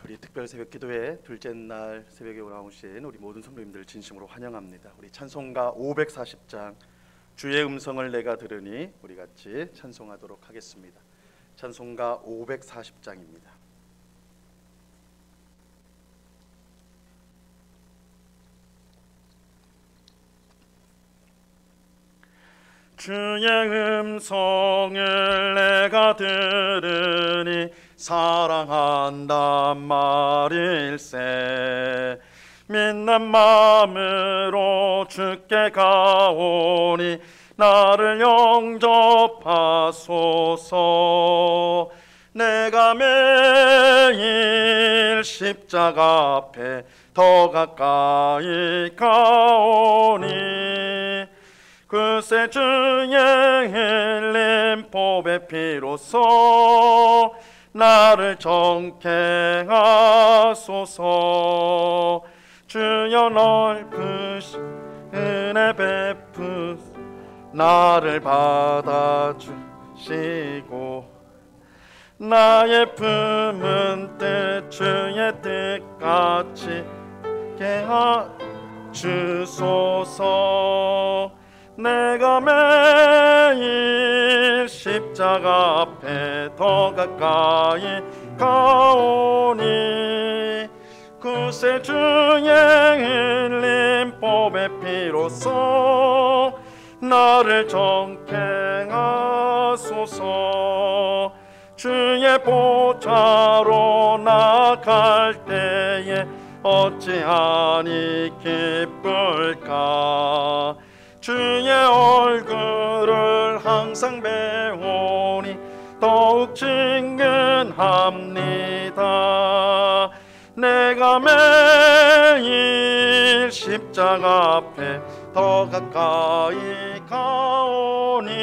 우리 특별 새벽 기도회 둘째 날 새벽에 나오신 우리 모든 성도님들 진심으로 환영합니다. 우리 찬송가 540장 주의 음성을 내가 들으니 우리 같이 찬송하도록 하겠습니다. 찬송가 540장입니다. 주의 음성을 내가 들으니 사랑한단 말일세. 믿는 마음으로 주께 가오니 나를 영접하소서. 내가 매일 십자가 앞에 더 가까이 가오니 그새 주의 흘린 보배 피로써 나를 정케 하소서. 주여 넓으신 은혜 베푸 나를 받아주시고 나의 품은 뜻 주의 뜻같이 게 하주소서. 내가 매일 십자가 앞에 더 가까이 가오니 그새 주의 흘린 보배 피로써 나를 정케 하소서. 주의 보좌로 나갈 때에 어찌하니 기쁠까. 주의 얼굴을 항상 배우니 더욱 친근합니다. 내가 매일 십자가 앞에 더 가까이 가오니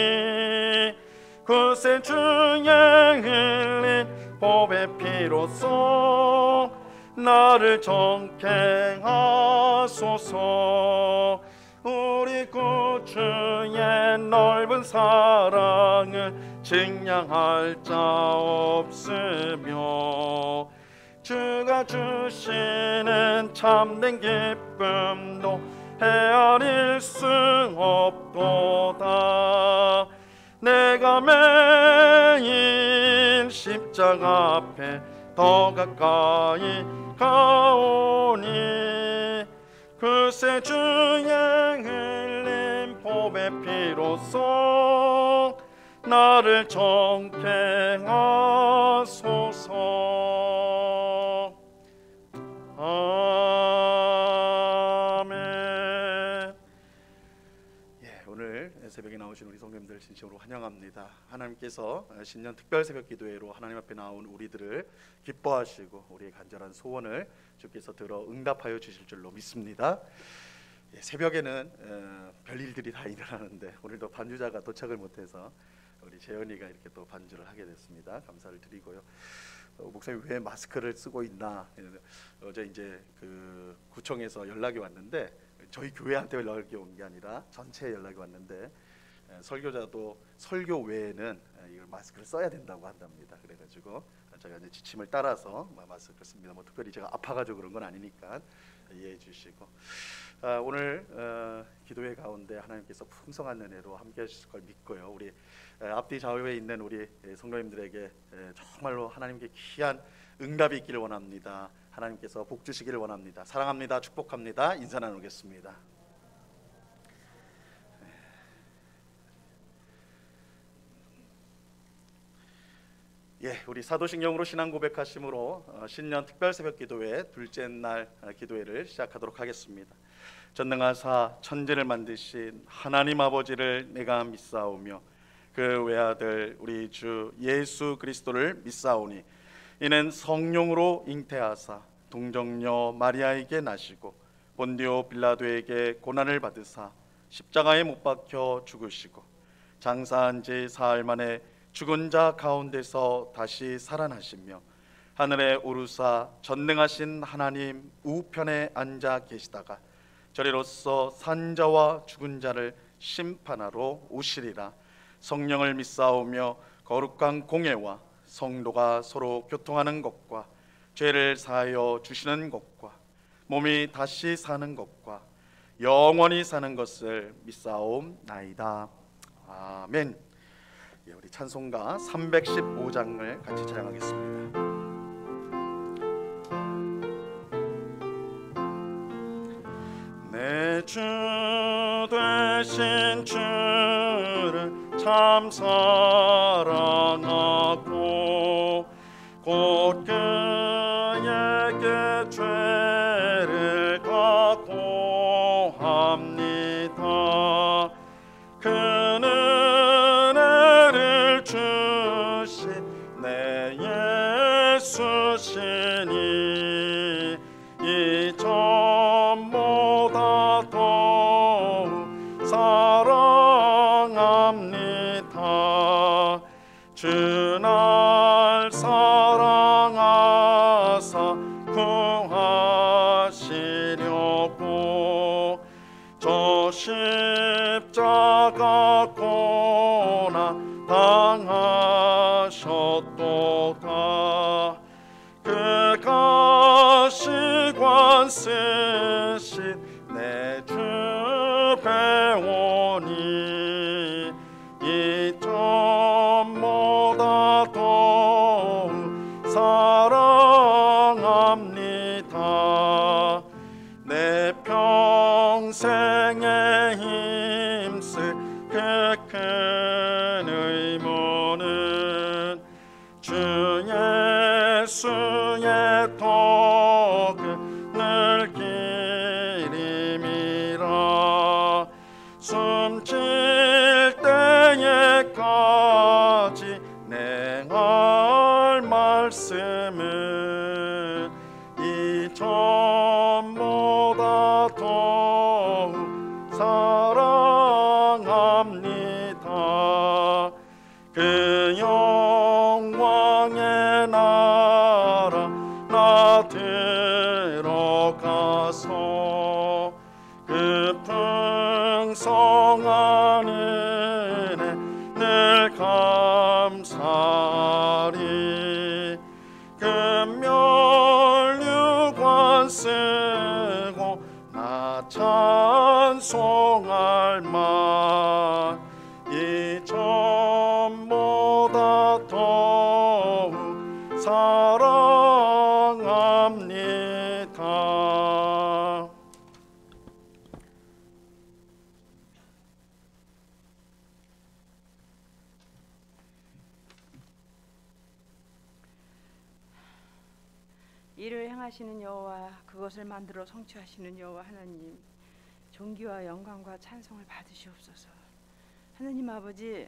그새 주의 흘린 보배 피로써 나를 정케 하소서. 우리 구주의 넓은 사랑을 증량할 자 없으며 주가 주시는 참된 기쁨도 헤아릴 수 없도다. 내가 매일 십자가 앞에 더 가까이 가오니 그새 주의 흘린 보배 피로써 나를 정케 하소서. 아멘. 오늘 새벽에 나오신 우리 성도님들 진심으로 환영합니다. 하나님께서 신년 특별 새벽 기도회로 하나님 앞에 나온 우리들을 기뻐하시고 우리의 간절한 소원을 주께서 들어 응답하여 주실 줄로 믿습니다. 새벽에는 별일들이 다 일어나는데 오늘도 반주자가 도착을 못해서 우리 재현이가 이렇게 또 반주를 하게 됐습니다. 감사를 드리고요. 목사님 왜 마스크를 쓰고 있나? 어제 이제 그 구청에서 연락이 왔는데 저희 교회한테 연락이 온 게 아니라 전체에 연락이 왔는데 설교자도 설교 외에는 이걸 마스크를 써야 된다고 한답니다. 그래가지고 제가 이제 지침을 따라서 마스크를 씁니다. 뭐 특별히 제가 아파가지고 그런 건 아니니까 이해해 주시고 오늘 기도회 가운데 하나님께서 풍성한 은혜로 함께 하실 걸 믿고요. 우리 앞뒤 좌우에 있는 우리 성도님들에게 정말로 하나님께 귀한 응답이 있기를 원합니다. 하나님께서 복 주시기를 원합니다. 사랑합니다. 축복합니다. 인사 나누겠습니다. 우리 사도신경으로 신앙 고백하심으로 신년 특별 새벽 기도회 둘째 날 기도회를 시작하도록 하겠습니다. 전능하사 천지를 만드신 하나님 아버지를 내가 믿사오며 그 외아들 우리 주 예수 그리스도를 믿사오니 이는 성령으로 잉태하사 동정녀 마리아에게 나시고 본디오 빌라도에게 고난을 받으사 십자가에 못 박혀 죽으시고 장사한 지 사흘 만에 죽은 자 가운데서 다시 살아나시며 하늘에 오르사 전능하신 하나님 우편에 앉아 계시다가 저리로서 산자와 죽은 자를 심판하러 오시리라. 성령을 믿사오며 거룩한 공예와 성도가 서로 교통하는 것과 죄를 사하여 주시는 것과 몸이 다시 사는 것과 영원히 사는 것을 믿사옵나이다. 아멘. 예, 우리 찬송가 315장을 같이 찬양하겠습니다. 내 주 되신 주를 참 사랑하고 곧 그에게 죄를 각오합니다. 그는 은혜를 주신 내 예수시니 이전보다 더욱 사랑합니다. 주 날 사랑하사 구하시려고 저 십자가 고난 당하셨도다. 그가 시관 쓰신 내 주 배우니 이전보다 더욱 사랑합니다. 내 평생에 힘쓸 그 큰 의무는 주 예수의 덕을 늘 기림이라. 숨질 때에까지 냉할 말씀은 이전보다 더욱 사랑합니다. 그 영광의 나라 나 들어가서 그 풍성한 은혜 늘 감사리. 금면류관 쓰고 나 찬송할 만 이전보다 더욱 사랑합니다. 이를 행하시는 여호와, 그것을 만들어 성취하시는 여호와 하나님, 존귀와 영광과 찬송을 받으시옵소서. 하나님 아버지,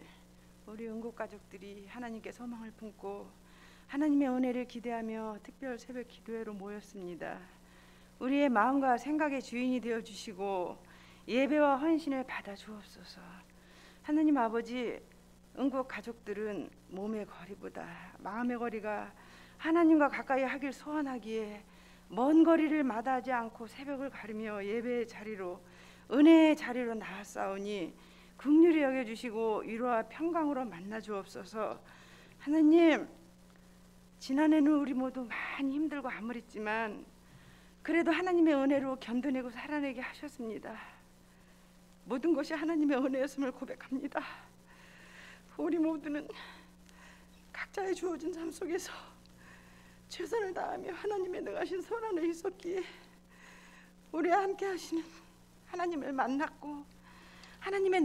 우리 은국 가족들이 하나님께 소망을 품고 하나님의 은혜를 기대하며 특별 새벽 기도회로 모였습니다. 우리의 마음과 생각의 주인이 되어 주시고 예배와 헌신을 받아 주옵소서. 하나님 아버지, 은국 가족들은 몸의 거리보다 마음의 거리가 하나님과 가까이 하길 소원하기에 먼 거리를 마다하지 않고 새벽을 가르며 예배의 자리로, 은혜의 자리로 나아싸우니 긍휼히 여겨주시고 위로와 평강으로 만나 주옵소서. 하나님, 지난해는 우리 모두 많이 힘들고 암울했지만 그래도 하나님의 은혜로 견뎌내고 살아내게 하셨습니다. 모든 것이 하나님의 은혜였음을 고백합니다. 우리 모두는 각자의 주어진 삶 속에서 최선을 다하며 하나님의 능하신 손 안에 있었기에 우리와 함께 하시는 하나님을 만났고 하나님의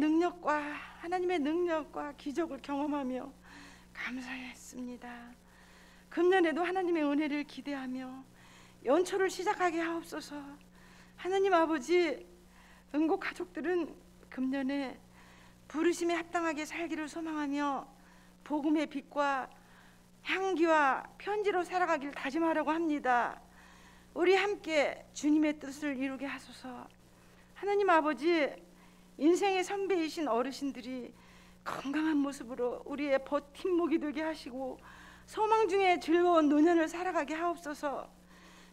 능력과 기적을 경험하며 감사했습니다. 금년에도 하나님의 은혜를 기대하며 연초를 시작하게 하옵소서. 하나님 아버지, 은국 가족들은 금년에 부르심에 합당하게 살기를 소망하며 복음의 빛과 향기와 편지로 살아가길 다짐하려고 합니다. 우리 함께 주님의 뜻을 이루게 하소서. 하나님 아버지, 인생의 선배이신 어르신들이 건강한 모습으로 우리의 버팀목이 되게 하시고 소망 중에 즐거운 노년을 살아가게 하옵소서.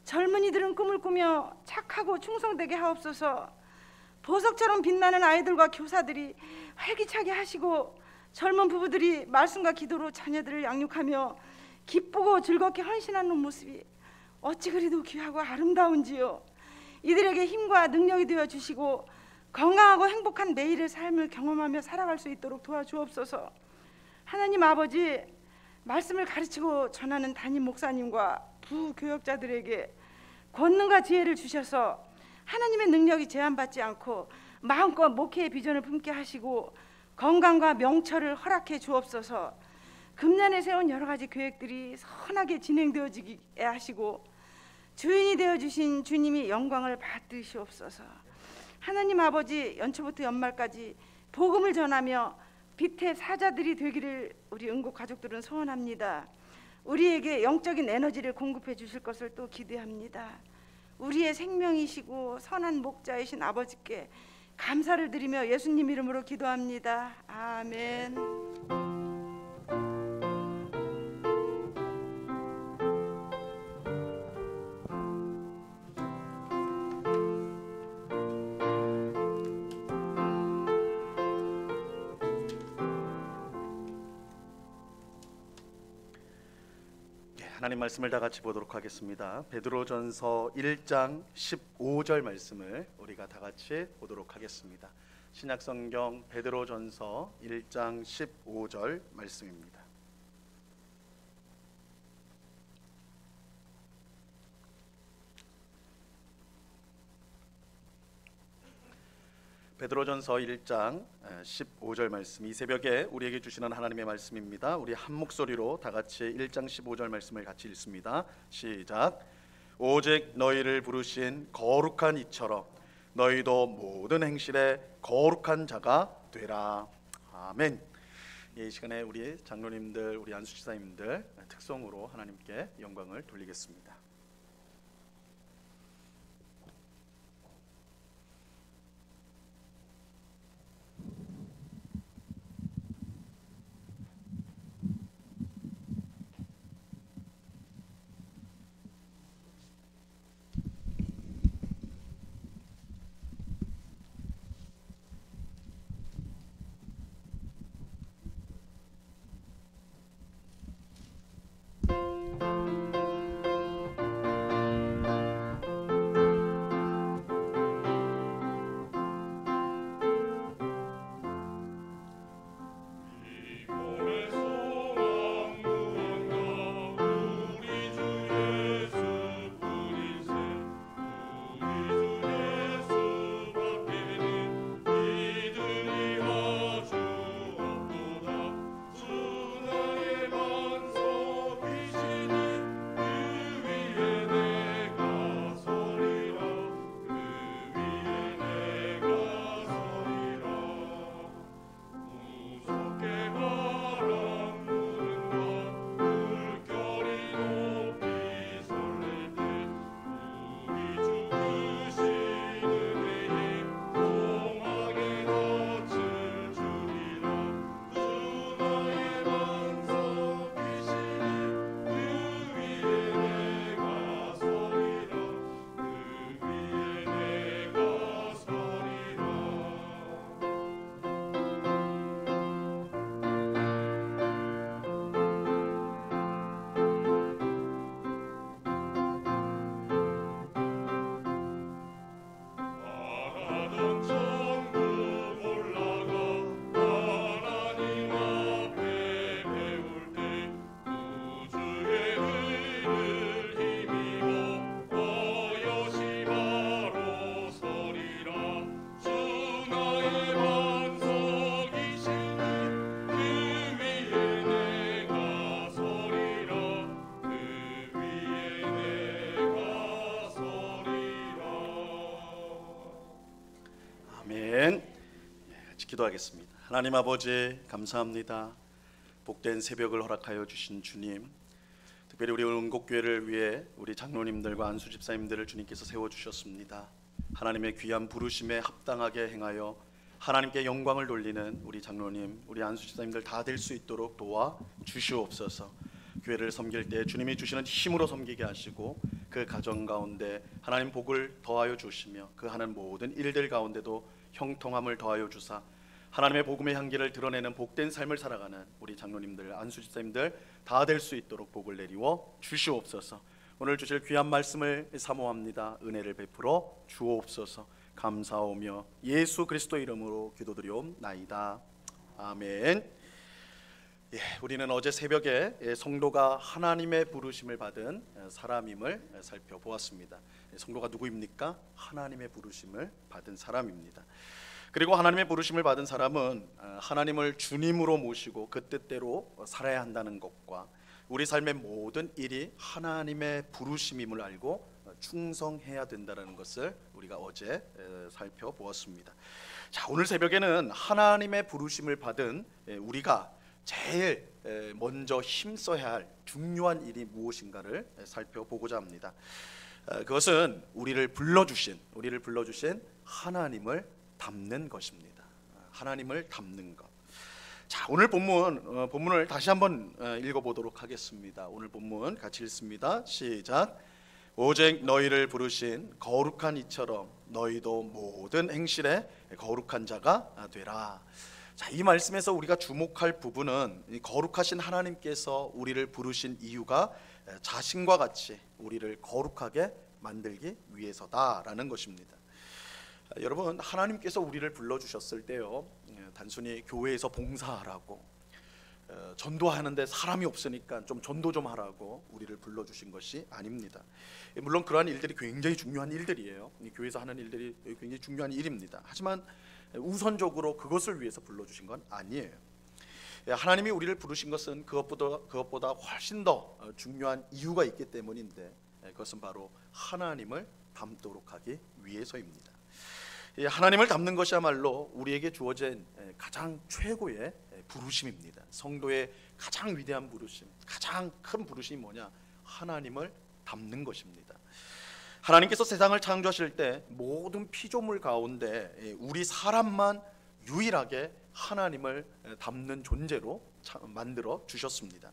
젊은이들은 꿈을 꾸며 착하고 충성되게 하옵소서. 보석처럼 빛나는 아이들과 교사들이 활기차게 하시고 젊은 부부들이 말씀과 기도로 자녀들을 양육하며 기쁘고 즐겁게 헌신하는 모습이 어찌 그리도 귀하고 아름다운지요. 이들에게 힘과 능력이 되어 주시고 건강하고 행복한 매일의 삶을 경험하며 살아갈 수 있도록 도와주옵소서. 하나님 아버지, 말씀을 가르치고 전하는 담임 목사님과 부교역자들에게 권능과 지혜를 주셔서 하나님의 능력이 제한받지 않고 마음껏 목회의 비전을 품게 하시고 건강과 명철을 허락해 주옵소서. 금년에 세운 여러 가지 계획들이 선하게 진행되어지게 하시고 주인이 되어주신 주님이 영광을 받으시옵소서. 하나님 아버지, 연초부터 연말까지 복음을 전하며 빛의 사자들이 되기를 우리 은국 가족들은 소원합니다. 우리에게 영적인 에너지를 공급해 주실 것을 또 기대합니다. 우리의 생명이시고 선한 목자이신 아버지께 감사를 드리며 예수님 이름으로 기도합니다. 아멘. 하나님 말씀을 다 같이 보도록 하겠습니다. 베드로전서 1장 15절 말씀을 우리가 다 같이 보도록 하겠습니다. 신약성경 베드로전서 1장 15절 말씀입니다. 베드로전서 1장 15절 말씀, 이 새벽에 우리에게 주시는 하나님의 말씀입니다. 우리 한 목소리로 다 같이 1장 15절 말씀을 같이 읽습니다. 시작. 오직 너희를 부르신 거룩한 이처럼 너희도 모든 행실에 거룩한 자가 되라. 아멘. 이 시간에 우리 장로님들, 우리 안수지사님들 특성으로 하나님께 영광을 돌리겠습니다. 같이 기도하겠습니다. 하나님 아버지, 감사합니다. 복된 새벽을 허락하여 주신 주님, 특별히 우리 은곡교회를 위해 우리 장로님들과 안수집사님들을 주님께서 세워주셨습니다. 하나님의 귀한 부르심에 합당하게 행하여 하나님께 영광을 돌리는 우리 장로님, 우리 안수집사님들 다 될 수 있도록 도와 주시옵소서. 교회를 섬길 때 주님이 주시는 힘으로 섬기게 하시고 그 가정 가운데 하나님 복을 더하여 주시며 그 하는 모든 일들 가운데도 형통함을 더하여 주사 하나님의 복음의 향기를 드러내는 복된 삶을 살아가는 우리 장로님들, 안수집사님들 다 될 수 있도록 복을 내리워 주시옵소서. 오늘 주실 귀한 말씀을 사모합니다. 은혜를 베풀어 주옵소서. 감사하며 예수 그리스도 이름으로 기도드리옵나이다. 아멘. 우리는 어제 새벽에 성도가 하나님의 부르심을 받은 사람임을 살펴보았습니다. 성도가 누구입니까? 하나님의 부르심을 받은 사람입니다. 그리고 하나님의 부르심을 받은 사람은 하나님을 주님으로 모시고 그 뜻대로 살아야 한다는 것과 우리 삶의 모든 일이 하나님의 부르심임을 알고 충성해야 된다는 것을 우리가 어제 살펴보았습니다. 자, 오늘 새벽에는 하나님의 부르심을 받은 우리가 제일 먼저 힘써야 할 중요한 일이 무엇인가를 살펴보고자 합니다. 그것은 우리를 불러주신 하나님을 닮는 것입니다. 하나님을 닮는 것. 자, 오늘 본문을 다시 한번 읽어보도록 하겠습니다. 오늘 본문 같이 읽습니다. 시작. 오직 너희를 부르신 거룩한 이처럼 너희도 모든 행실에 거룩한 자가 되라. 자, 이 말씀에서 우리가 주목할 부분은 이 거룩하신 하나님께서 우리를 부르신 이유가 자신과 같이 우리를 거룩하게 만들기 위해서다라는 것입니다. 여러분, 하나님께서 우리를 불러주셨을 때요, 단순히 교회에서 봉사하라고 전도하는데 사람이 없으니까 좀 전도 좀 하라고 우리를 불러주신 것이 아닙니다. 물론 그러한 일들이 굉장히 중요한 일들이에요. 교회에서 하는 일들이 굉장히 중요한 일입니다. 하지만 우선적으로 그것을 위해서 불러주신 건 아니에요. 하나님이 우리를 부르신 것은 그것보다 훨씬 더 중요한 이유가 있기 때문인데, 그것은 바로 하나님을 닮도록 하기 위해서입니다. 하나님을 닮는 것이야말로 우리에게 주어진 가장 최고의 부르심입니다. 성도의 가장 위대한 부르심, 가장 큰 부르심이 뭐냐? 하나님을 닮는 것입니다. 하나님께서 세상을 창조하실 때 모든 피조물 가운데 우리 사람만 유일하게 하나님을 닮는 존재로 만들어 주셨습니다.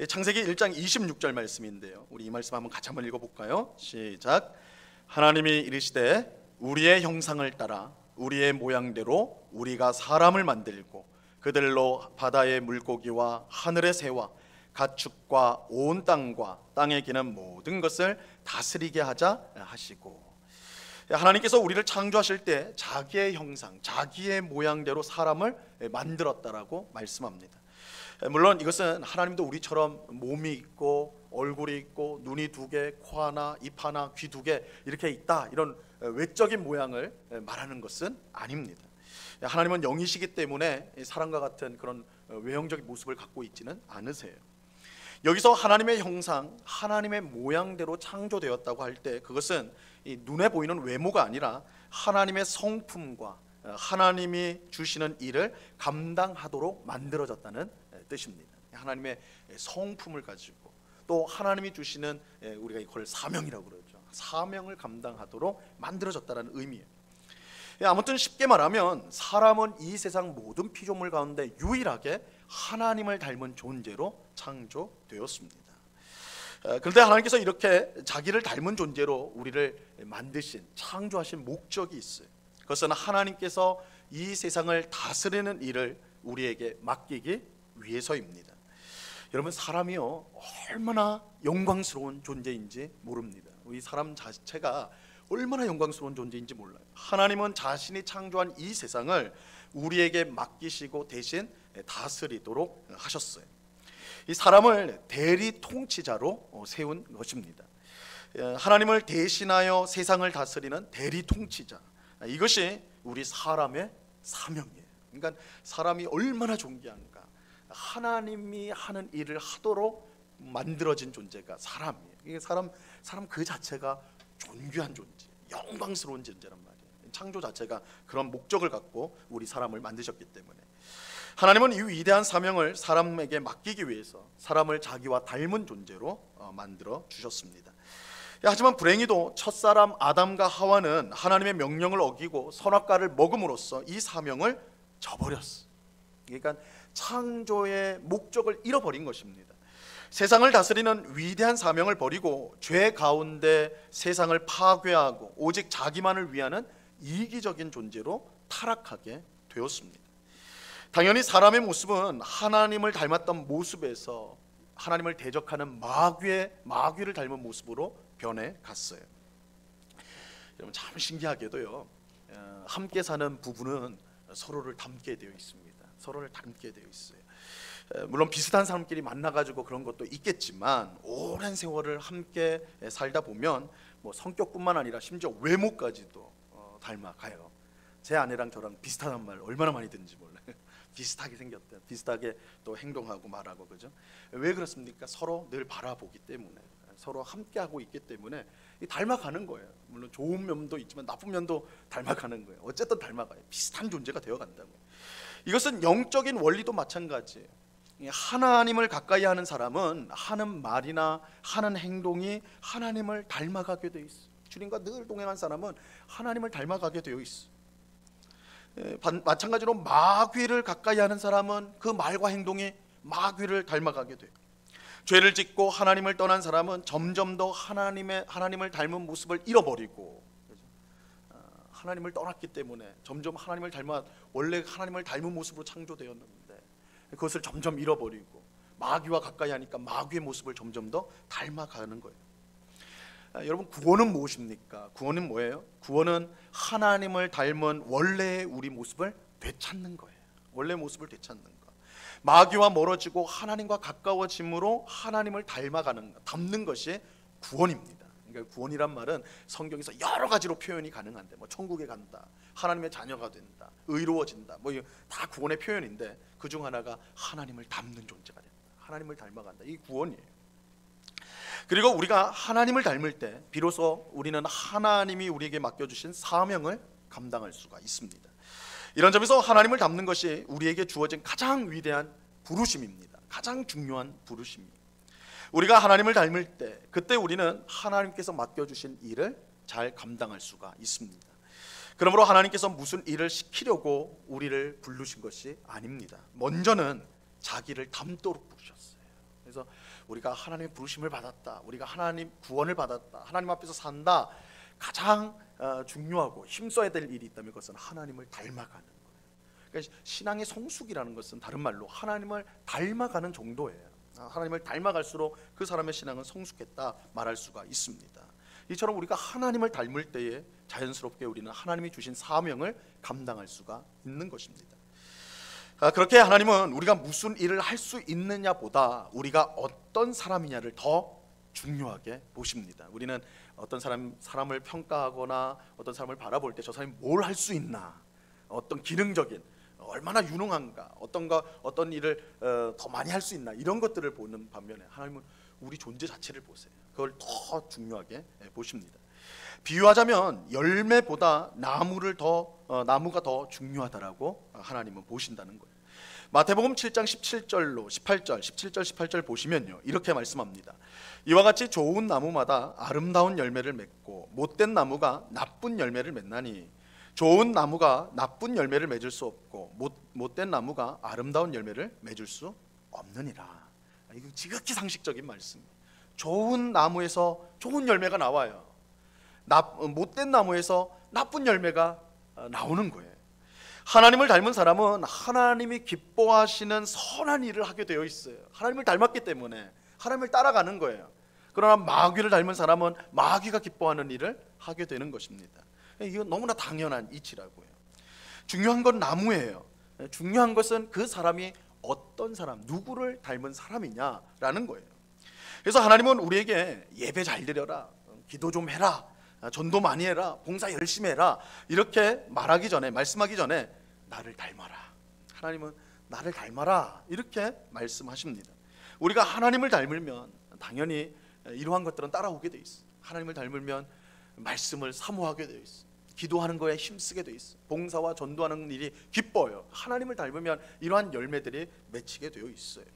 창세기 1장 26절 말씀인데요, 우리 이 말씀 한번 같이 한번 읽어볼까요? 시작. 하나님이 이르시되 우리의 형상을 따라 우리의 모양대로 우리가 사람을 만들고 그들로 바다의 물고기와 하늘의 새와 가축과 온 땅과 땅에 기는 모든 것을 다스리게 하자 하시고, 하나님께서 우리를 창조하실 때 자기의 형상, 자기의 모양대로 사람을 만들었다라고 말씀합니다. 물론 이것은 하나님도 우리처럼 몸이 있고 얼굴이 있고 눈이 두 개, 코 하나, 입 하나, 귀 두 개 이렇게 있다, 이런 외적인 모양을 말하는 것은 아닙니다. 하나님은 영이시기 때문에 사람과 같은 그런 외형적인 모습을 갖고 있지는 않으세요. 여기서 하나님의 형상, 하나님의 모양대로 창조되었다고 할 때 그것은 이 눈에 보이는 외모가 아니라 하나님의 성품과 하나님이 주시는 일을 감당하도록 만들어졌다는 뜻입니다. 하나님의 성품을 가지고 또 하나님이 주시는, 우리가 이걸 사명이라고 그러죠. 사명을 감당하도록 만들어졌다는 의미예요. 아무튼 쉽게 말하면 사람은 이 세상 모든 피조물 가운데 유일하게 하나님을 닮은 존재로 창조되었습니다. 그런데 하나님께서 이렇게 자기를 닮은 존재로 우리를 만드신, 창조하신 목적이 있어요. 그것은 하나님께서 이 세상을 다스리는 일을 우리에게 맡기기 위해서입니다. 여러분, 사람이요 얼마나 영광스러운 존재인지 모릅니다. 우리 사람 자체가 얼마나 영광스러운 존재인지 몰라요. 하나님은 자신이 창조한 이 세상을 우리에게 맡기시고 대신 다스리도록 하셨어요. 이 사람을 대리 통치자로 세운 것입니다. 하나님을 대신하여 세상을 다스리는 대리 통치자, 이것이 우리 사람의 사명이에요. 그러니까 사람이 얼마나 존귀한가, 하나님이 하는 일을 하도록 만들어진 존재가 사람이에요. 이게 사람 그 자체가 존귀한 존재, 영광스러운 존재란 말이에요. 창조 자체가 그런 목적을 갖고 우리 사람을 만드셨기 때문에 하나님은 이 위대한 사명을 사람에게 맡기기 위해서 사람을 자기와 닮은 존재로 만들어 주셨습니다. 하지만 불행히도 첫사람 아담과 하와는 하나님의 명령을 어기고 선악과를 먹음으로써 이 사명을 저버렸어. 그러니까 창조의 목적을 잃어버린 것입니다. 세상을 다스리는 위대한 사명을 버리고 죄 가운데 세상을 파괴하고 오직 자기만을 위하는 이기적인 존재로 타락하게 되었습니다. 당연히 사람의 모습은 하나님을 닮았던 모습에서 하나님을 대적하는 마귀를 닮은 모습으로 변해 갔어요. 여러분, 참 신기하게도요, 함께 사는 부부는 서로를 닮게 되어 있습니다. 서로를 닮게 되어 있어요. 물론 비슷한 사람끼리 만나가지고 그런 것도 있겠지만 오랜 세월을 함께 살다 보면 뭐 성격뿐만 아니라 심지어 외모까지도 닮아가요. 제 아내랑 저랑 비슷하단 말 얼마나 많이 듣는지 몰라요. 비슷하게 생겼대, 비슷하게 또 행동하고 말하고, 그죠? 왜 그렇습니까? 서로 늘 바라보기 때문에, 서로 함께하고 있기 때문에 닮아가는 거예요. 물론 좋은 면도 있지만 나쁜 면도 닮아가는 거예요. 어쨌든 닮아가요. 비슷한 존재가 되어간다고요. 이것은 영적인 원리도 마찬가지예요. 하나님을 가까이 하는 사람은 하는 말이나 하는 행동이 하나님을 닮아가게 되어 있어요. 주님과 늘 동행한 사람은 하나님을 닮아가게 되어 있어요. 마찬가지로 마귀를 가까이 하는 사람은 그 말과 행동이 마귀를 닮아가게 돼요. 죄를 짓고 하나님을 떠난 사람은 점점 더 하나님을 닮은 모습을 잃어버리고, 하나님을 떠났기 때문에 점점 하나님을 닮아 원래 하나님을 닮은 모습으로 창조되었는데 그것을 점점 잃어버리고 마귀와 가까이 하니까 마귀의 모습을 점점 더 닮아가는 거예요. 여러분, 구원은 무엇입니까? 구원은 뭐예요? 구원은 하나님을 닮은 원래의 우리 모습을 되찾는 거예요. 원래의 모습을 되찾는 거. 마귀와 멀어지고 하나님과 가까워짐으로 하나님을 닮는 것이 구원입니다. 그러니까 구원이란 말은 성경에서 여러 가지로 표현이 가능한데, 뭐 천국에 간다, 하나님의 자녀가 된다, 의로워진다, 뭐 다 구원의 표현인데 그 중 하나가 하나님을 닮는 존재가 된다, 하나님을 닮아간다. 이 구원이에요. 그리고 우리가 하나님을 닮을 때 비로소 우리는 하나님이 우리에게 맡겨주신 사명을 감당할 수가 있습니다. 이런 점에서 하나님을 닮는 것이 우리에게 주어진 가장 위대한 부르심입니다. 가장 중요한 부르심입니다. 우리가 하나님을 닮을 때 그때 우리는 하나님께서 맡겨주신 일을 잘 감당할 수가 있습니다. 그러므로 하나님께서 무슨 일을 시키려고 우리를 부르신 것이 아닙니다. 먼저는 자기를 닮도록 부르셨어요. 그래서 우리가 하나님의 부르심을 받았다, 우리가 하나님 구원을 받았다, 하나님 앞에서 산다, 가장 중요하고 힘써야 될 일이 있다면 그것은 하나님을 닮아가는 거예요. 그러니까 신앙의 성숙이라는 것은 다른 말로 하나님을 닮아가는 정도예요. 하나님을 닮아갈수록 그 사람의 신앙은 성숙했다 말할 수가 있습니다. 이처럼 우리가 하나님을 닮을 때에 자연스럽게 우리는 하나님이 주신 사명을 감당할 수가 있는 것입니다. 그렇게 하나님은 우리가 무슨 일을 할 수 있느냐보다 우리가 어떤 사람이냐를 더 중요하게 보십니다. 우리는 어떤 사람을 평가하거나 어떤 사람을 바라볼 때 저 사람이 뭘 할 수 있나, 어떤 기능적인, 얼마나 유능한가, 어떤 일을 더 많이 할 수 있나, 이런 것들을 보는 반면에 하나님은 우리 존재 자체를 보세요. 그걸 더 중요하게 보십니다. 비유하자면 열매보다 나무가 더 중요하다라고 하나님은 보신다는 거예요. 마태복음 7장 17절 18절 보시면요, 이렇게 말씀합니다. 이와 같이 좋은 나무마다 아름다운 열매를 맺고 못된 나무가 나쁜 열매를 맺나니 좋은 나무가 나쁜 열매를 맺을 수 없고 못된 나무가 아름다운 열매를 맺을 수 없느니라. 이거 지극히 상식적인 말씀이에요. 좋은 나무에서 좋은 열매가 나와요. 못된 나무에서 나쁜 열매가 나오는 거예요. 하나님을 닮은 사람은 하나님이 기뻐하시는 선한 일을 하게 되어 있어요. 하나님을 닮았기 때문에 하나님을 따라가는 거예요. 그러나 마귀를 닮은 사람은 마귀가 기뻐하는 일을 하게 되는 것입니다. 이건 너무나 당연한 이치라고요. 중요한 건 나무예요. 중요한 것은 그 사람이 어떤 사람, 누구를 닮은 사람이냐라는 거예요. 그래서 하나님은 우리에게 예배 잘 드려라, 기도 좀 해라, 전도 많이 해라, 봉사 열심히 해라, 이렇게 말씀하기 전에 나를 닮아라. 하나님은 나를 닮아라 이렇게 말씀하십니다. 우리가 하나님을 닮으면 당연히 이러한 것들은 따라오게 돼 있어. 하나님을 닮으면 말씀을 사모하게 돼 있어. 기도하는 거에 힘쓰게 돼 있어. 봉사와 전도하는 일이 기뻐요. 하나님을 닮으면 이러한 열매들이 맺히게 되어 있어요.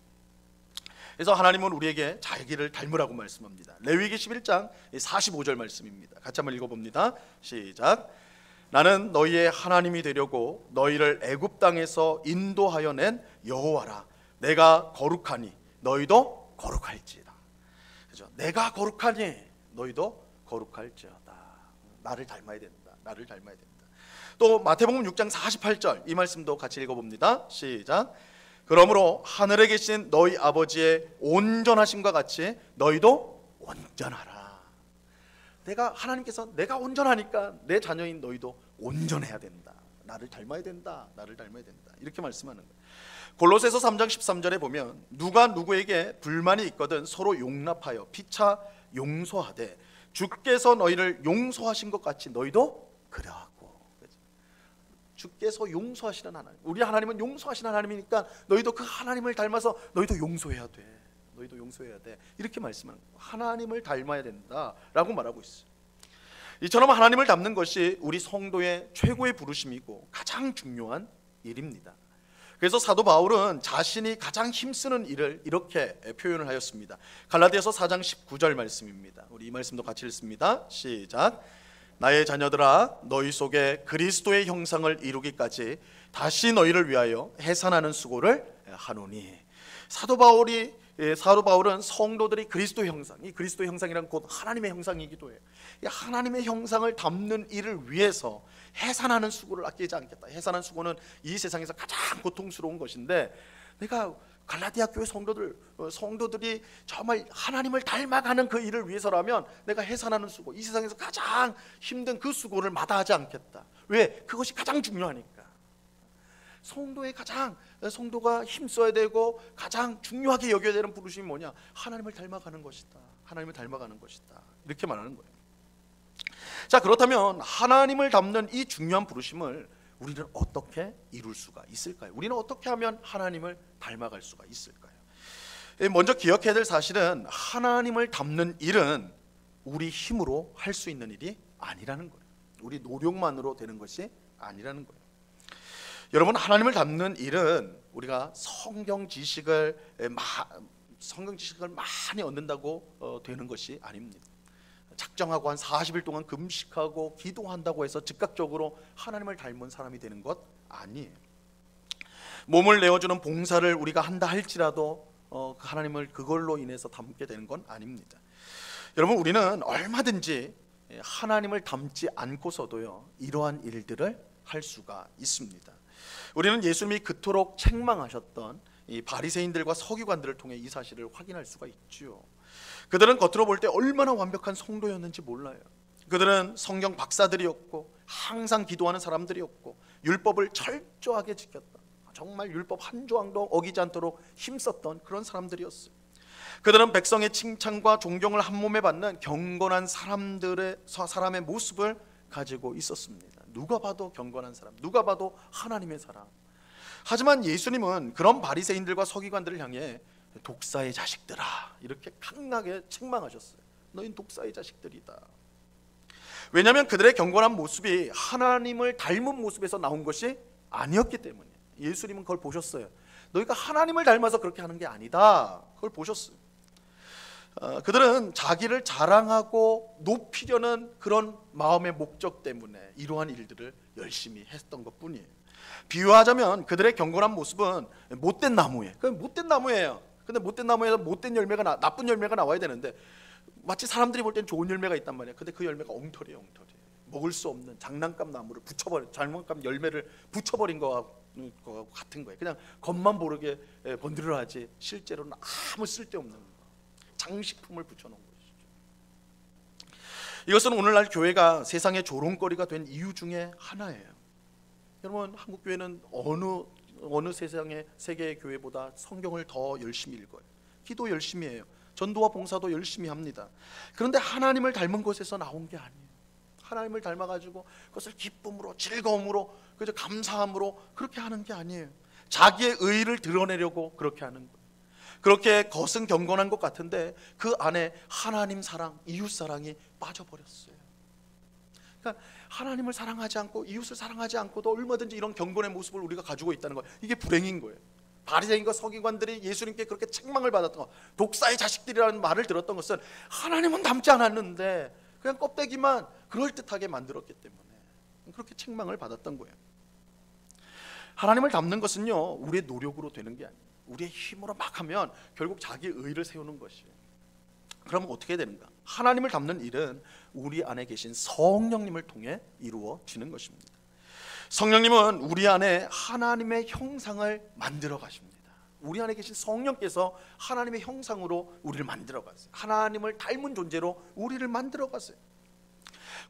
그래서 하나님은 우리에게 자기를 닮으라고 말씀합니다. 레위기 11장 45절 말씀입니다. 같이 한번 읽어봅니다. 시작. 나는 너희의 하나님이 되려고 너희를 애굽 땅에서 인도하여 낸 여호와라. 내가 거룩하니 너희도 거룩할지다. 그죠? 내가 거룩하니 너희도 거룩할지어다. 나를 닮아야 된다. 나를 닮아야 된다. 또 마태복음 6장 48절 이 말씀도 같이 읽어봅니다. 시작. 그러므로 하늘에 계신 너희 아버지의 온전하심과 같이 너희도 온전하라. 하나님께서 내가 온전하니까 내 자녀인 너희도 온전해야 된다. 나를 닮아야 된다. 나를 닮아야 된다. 이렇게 말씀하는 거예요. 골로새서 3장 13절에 보면 누가 누구에게 불만이 있거든 서로 용납하여 피차 용서하되 주께서 너희를 용서하신 것 같이 너희도 그러하고. 주께서 용서하시는 하나님, 우리 하나님은 용서하시는 하나님이니까 너희도 그 하나님을 닮아서 너희도 용서해야 돼. 너희도 용서해야 돼. 이렇게 말씀하는 거예요. 하나님을 닮아야 된다라고 말하고 있어요. 이처럼 하나님을 닮는 것이 우리 성도의 최고의 부르심이고 가장 중요한 일입니다. 그래서 사도 바울은 자신이 가장 힘쓰는 일을 이렇게 표현을 하였습니다. 갈라디아서 4장 19절 말씀입니다. 우리 이 말씀도 같이 읽습니다. 시작. 나의 자녀들아 너희 속에 그리스도의 형상을 이루기까지 다시 너희를 위하여 해산하는 수고를 하노니. 사도 바울은 성도들이 그리스도 형상, 이 그리스도 형상이란 곧 하나님의 형상이기도 해요. 이 하나님의 형상을 담는 일을 위해서 해산하는 수고를 아끼지 않겠다. 해산하는 수고는 이 세상에서 가장 고통스러운 것인데, 내가 갈라디아 교회 성도들이 정말 하나님을 닮아가는 그 일을 위해서라면 내가 해산하는 수고, 이 세상에서 가장 힘든 그 수고를 마다하지 않겠다. 왜? 그것이 가장 중요하니까. 성도가 힘써야 되고 가장 중요하게 여겨야 되는 부르심이 뭐냐? 하나님을 닮아가는 것이다. 하나님을 닮아가는 것이다. 이렇게 말하는 거예요. 자, 그렇다면 하나님을 닮는 이 중요한 부르심을 우리는 어떻게 이룰 수가 있을까요? 우리는 어떻게 하면 하나님을 닮아갈 수가 있을까요? 먼저 기억해야 될 사실은 하나님을 닮는 일은 우리 힘으로 할 수 있는 일이 아니라는 거예요. 우리 노력만으로 되는 것이 아니라는 거예요. 여러분, 하나님을 닮는 일은 우리가 성경 지식을 많이 얻는다고 되는 것이 아닙니다. 작정하고 한 40일 동안 금식하고 기도한다고 해서 즉각적으로 하나님을 닮은 사람이 되는 것 아니에요. 몸을 내어주는 봉사를 우리가 한다 할지라도 하나님을 그걸로 인해서 닮게 되는 건 아닙니다. 여러분, 우리는 얼마든지 하나님을 닮지 않고서도요 이러한 일들을 할 수가 있습니다. 우리는 예수님이 그토록 책망하셨던 이 바리새인들과 서기관들을 통해 이 사실을 확인할 수가 있죠. 그들은 겉으로 볼 때 얼마나 완벽한 성도였는지 몰라요. 그들은 성경 박사들이었고 항상 기도하는 사람들이었고 율법을 철저하게 지켰다. 정말 율법 한 조항도 어기지 않도록 힘썼던 그런 사람들이었어요. 그들은 백성의 칭찬과 존경을 한 몸에 받는 경건한 사람의 모습을 가지고 있었습니다. 누가 봐도 경건한 사람, 누가 봐도 하나님의 사람. 하지만 예수님은 그런 바리새인들과 서기관들을 향해 독사의 자식들아 이렇게 강하게 책망하셨어요. 너희는 독사의 자식들이다. 왜냐하면 그들의 경건한 모습이 하나님을 닮은 모습에서 나온 것이 아니었기 때문이에요. 예수님은 그걸 보셨어요. 너희가 하나님을 닮아서 그렇게 하는 게 아니다. 그걸 보셨어요. 그들은 자기를 자랑하고 높이려는 그런 마음의 목적 때문에 이러한 일들을 열심히 했던 것뿐이에요. 비유하자면 그들의 경건한 모습은 못된 나무예요. 그 못된 나무예요. 근데 못된 나무에서 못된 열매가 나쁜 열매가 나와야 되는데 마치 사람들이 볼 땐 좋은 열매가 있단 말이에요. 근데 그 열매가 엉터리예요. 먹을 수 없는 장난감 나무를 장난감 열매를 붙여버린 거와 같은 거예요. 그냥 겉만 모르게 번들어하지 실제로는 아무 쓸데없는 거, 장식품을 붙여놓은 것이죠. 이것은 오늘날 교회가 세상의 조롱거리가 된 이유 중에 하나예요. 여러분, 한국 교회는 어느 세계의 교회보다 성경을 더 열심히 읽어요. 기도 열심히 해요. 전도와 봉사도 열심히 합니다. 그런데 하나님을 닮은 것에서 나온 게 아니에요. 하나님을 닮아가지고 그것을 기쁨으로, 즐거움으로, 그저 감사함으로 그렇게 하는 게 아니에요. 자기의 의의를 드러내려고 그렇게 하는 거예요. 그렇게 겉은 경건한 것 같은데 그 안에 하나님 사랑, 이웃 사랑이 빠져버렸어요. 그러니까 하나님을 사랑하지 않고 이웃을 사랑하지 않고도 얼마든지 이런 경건의 모습을 우리가 가지고 있다는 거예요. 이게 불행인 거예요. 바리새인과 서기관들이 예수님께 그렇게 책망을 받았던 것, 독사의 자식들이라는 말을 들었던 것은 하나님은 닮지 않았는데 그냥 껍데기만 그럴듯하게 만들었기 때문에 그렇게 책망을 받았던 거예요. 하나님을 닮는 것은요 우리의 노력으로 되는 게 아니에요. 우리의 힘으로 막 하면 결국 자기 의를 세우는 것이에요. 그러면 어떻게 되는가? 하나님을 닮는 일은 우리 안에 계신 성령님을 통해 이루어지는 것입니다. 성령님은 우리 안에 하나님의 형상을 만들어 가십니다. 우리 안에 계신 성령께서 하나님의 형상으로 우리를 만들어 가세요. 하나님을 닮은 존재로 우리를 만들어 가세요.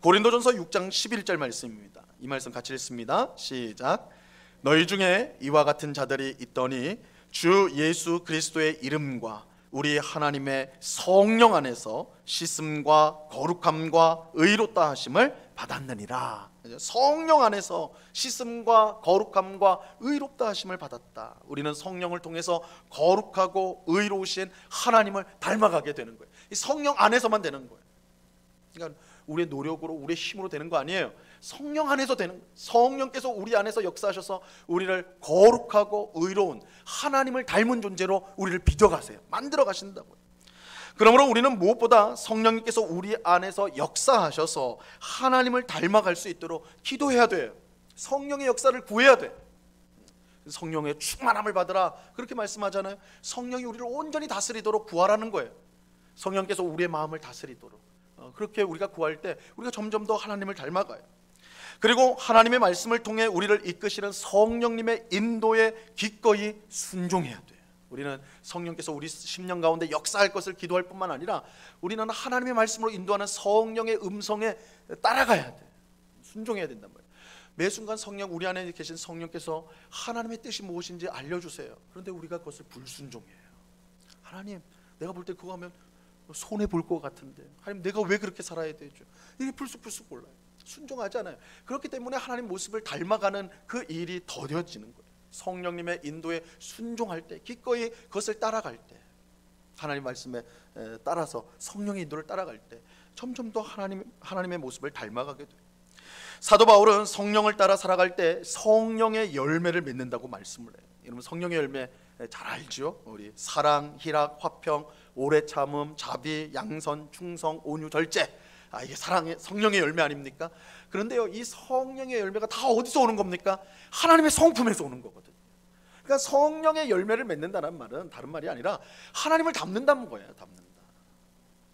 고린도전서 6장 11절 말씀입니다. 이 말씀 같이 읽습니다. 시작. 너희 중에 이와 같은 자들이 있더니 주 예수 그리스도의 이름과 우리 하나님의 성령 안에서 씻음과 거룩함과 의롭다 하심을 받았느니라. 성령 안에서 씻음과 거룩함과 의롭다 하심을 받았다. 우리는 성령을 통해서 거룩하고 의로우신 하나님을 닮아가게 되는 거예요. 이 성령 안에서만 되는 거예요. 그러니까 우리의 노력으로 우리의 힘으로 되는 거 아니에요. 성령 안에서 되는 거예요. 성령께서 우리 안에서 역사하셔서 우리를 거룩하고 의로운 하나님을 닮은 존재로 우리를 빚어가세요. 만들어 가신다고요. 그러므로 우리는 무엇보다 성령님께서 우리 안에서 역사하셔서 하나님을 닮아갈 수 있도록 기도해야 돼요. 성령의 역사를 구해야 돼. 성령의 충만함을 받으라 그렇게 말씀하잖아요. 성령이 우리를 온전히 다스리도록 구하라는 거예요. 성령께서 우리의 마음을 다스리도록 그렇게 우리가 구할 때 우리가 점점 더 하나님을 닮아가요. 그리고 하나님의 말씀을 통해 우리를 이끄시는 성령님의 인도에 기꺼이 순종해야 돼요. 우리는 성령께서 우리 심령 가운데 역사할 것을 기도할 뿐만 아니라 우리는 하나님의 말씀으로 인도하는 성령의 음성에 따라가야 돼. 순종해야 된단 말이에요. 매 순간 성령, 우리 안에 계신 성령께서 하나님의 뜻이 무엇인지 알려주세요. 그런데 우리가 그것을 불순종해요. 하나님, 내가 볼 때 그거 하면 손해 볼 것 같은데, 하나님 내가 왜 그렇게 살아야 되죠? 이게 불쑥불쑥 몰라요. 순종하지 않아요. 그렇기 때문에 하나님 모습을 닮아가는 그 일이 더뎌지는 거예요. 성령님의 인도에 순종할 때, 기꺼이 그것을 따라갈 때, 하나님 말씀에 따라서 성령의 인도를 따라갈 때 점점 더 하나님의 모습을 닮아가게 돼요. 사도 바울은 성령을 따라 살아갈 때 성령의 열매를 맺는다고 말씀을 해요. 여러분 성령의 열매 잘 알죠? 우리 사랑, 희락, 화평, 오래 참음, 자비, 양선, 충성, 온유, 절제. 이게 사랑의 성령의 열매 아닙니까? 그런데요, 이 성령의 열매가 다 어디서 오는 겁니까? 하나님의 성품에서 오는 거거든요. 그러니까 성령의 열매를 맺는다는 말은 다른 말이 아니라 하나님을 닮는다는 거예요. 닮는다.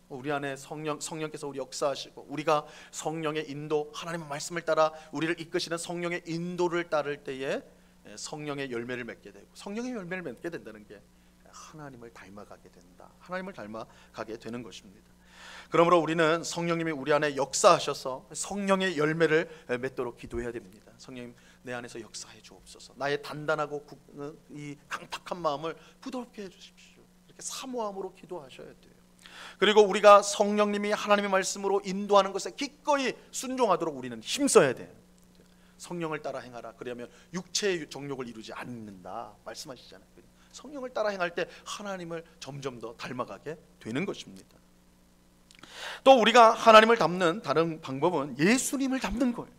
우리 안에 성령께서 우리 역사하시고 우리가 성령의 인도, 하나님의 말씀을 따라 우리를 이끄시는 성령의 인도를 따를 때에 성령의 열매를 맺게 되고, 성령의 열매를 맺게 된다는 게 하나님을 닮아가게 된다. 하나님을 닮아가게 되는 것입니다. 그러므로 우리는 성령님이 우리 안에 역사하셔서 성령의 열매를 맺도록 기도해야 됩니다. 성령님, 내 안에서 역사해 주옵소서. 나의 단단하고 이 강팍한 마음을 부드럽게 해주십시오. 이렇게 사모함으로 기도하셔야 돼요. 그리고 우리가 성령님이 하나님의 말씀으로 인도하는 것에 기꺼이 순종하도록 우리는 힘써야 돼요. 성령을 따라 행하라. 그러면 육체의 정욕을 이루지 않는다 말씀하시잖아요. 성령을 따라 행할 때 하나님을 점점 더 닮아가게 되는 것입니다. 또 우리가 하나님을 닮는 다른 방법은 예수님을 닮는 거예요.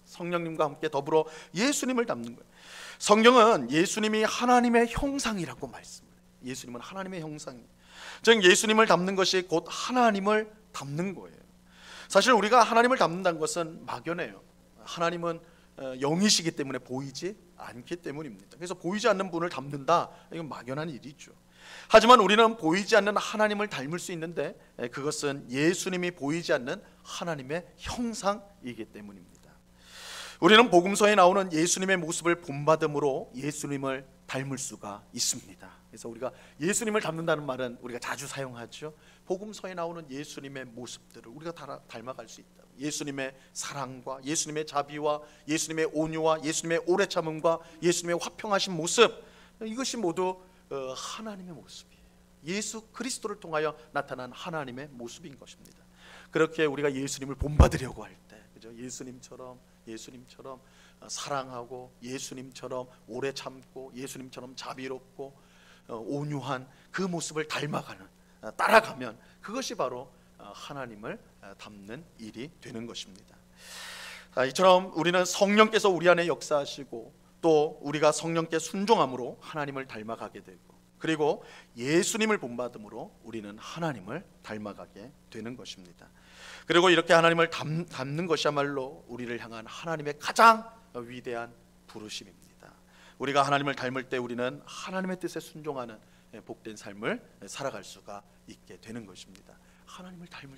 성령님과 함께 더불어 예수님을 닮는 거예요. 성경은 예수님이 하나님의 형상이라고 말씀해요. 예수님은 하나님의 형상이에요. 즉 예수님을 닮는 것이 곧 하나님을 닮는 거예요. 사실 우리가 하나님을 닮는다는 것은 막연해요. 하나님은 영이시기 때문에 보이지 않기 때문입니다. 그래서 보이지 않는 분을 닮는다, 이건 막연한 일이죠. 하지만 우리는 보이지 않는 하나님을 닮을 수 있는데 그것은 예수님이 보이지 않는 하나님의 형상이기 때문입니다. 우리는 복음서에 나오는 예수님의 모습을 본받음으로 예수님을 닮을 수가 있습니다. 그래서 우리가 예수님을 닮는다는 말은 우리가 자주 사용하죠. 복음서에 나오는 예수님의 모습들을 우리가 다 닮아갈 수 있다. 예수님의 사랑과 예수님의 자비와 예수님의 온유와 예수님의 오래 참음과 예수님의 화평하신 모습, 이것이 모두 하나님의 모습이에요. 예수 그리스도를 통하여 나타난 하나님의 모습인 것입니다. 그렇게 우리가 예수님을 본받으려고 할 때, 그죠? 예수님처럼 사랑하고 예수님처럼 오래 참고 예수님처럼 자비롭고 온유한 그 모습을 닮아가는, 따라가면 그것이 바로 하나님을 닮는 일이 되는 것입니다. 이처럼 우리는 성령께서 우리 안에 역사하시고 또 우리가 성령께 순종함으로 하나님을 닮아가게 되고, 그리고 예수님을 본받음으로 우리는 하나님을 닮아가게 되는 것입니다. 그리고 이렇게 하나님을 닮는 것이야말로 우리를 향한 하나님의 가장 위대한 부르심입니다. 우리가 하나님을 닮을 때 우리는 하나님의 뜻에 순종하는 복된 삶을 살아갈 수가 있게 되는 것입니다. 하나님을 닮을